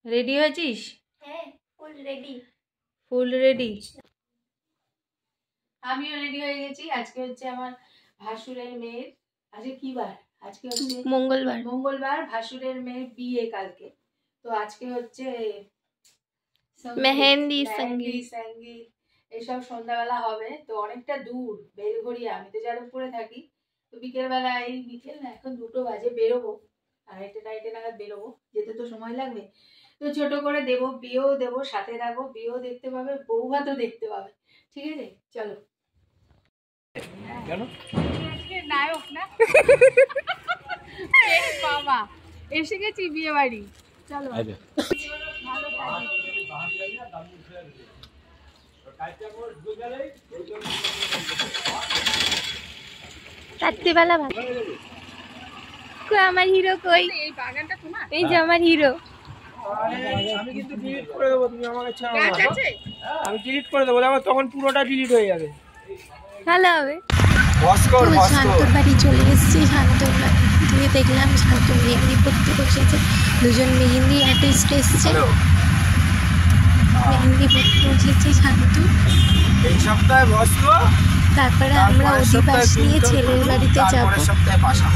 Ready হয়েছিস? হ্যাঁ, full ready. Full ready? আমিও রেডি হয়ে গেছি। আজকে হচ্ছে আমার ভাসুরের মেয়ের, আজকে কি বার? আজকে হচ্ছে মঙ্গলবার। মঙ্গলবার। ভাসুরের মেয়ের বিয়ে কালকে। তো আজকে হচ্ছে মেহেন্দি সঙ্গীত এইসব সন্ধ্যাবেলা হবে। তো অনেকটা দূর, বেলঘড়িয়া। আমি তো যাদবপুরে থাকি। তো বিকেলবেলা, এই বিকেল না, এখন 2টো বাজে, বেরোবো 2:30 নাগাদ বেরোবো। যেতে তো সময় লাগবে। তো ছোট করে দেবো, বিয়েও দেবো, সাথে রাখবো। বিয়েও দেখতে পাবে, বউ ভাতও দেখতে পাবে। ঠিক আছে, চলো। নায়ক না বাবা, এসে গেছি বিয়ে বাড়ি। চলো। ভালো রাত্রিবেলা ভালো। আমার হিরো কই? এই বাগানটা তোমার? এই যে আমার হিরো। আমি কিন্তু ডিলিট করে দেবো, তুমি আমাকে ছাড়ো না। আমি ডিলিট করে দেবো, দেখো তখন পুরোটা ডিলিট হয়ে যাবে। ভালো হবে। শান্তর বাড়ি চলে এসেছি। শান্তর দিয়ে দেখলাম শান্ত মেহেন্দি পড়তে বসেছে। দুজন মেহেন্দি আর্টিস্ট এসছে, মেহেন্দি পড়তে বসেছে শান্ত। এই সপ্তাহে বসলো, তারপরে আমরা অধিবাস নিয়ে ছেলের বাড়িতে যাবো। সপ্তাহে পাশা।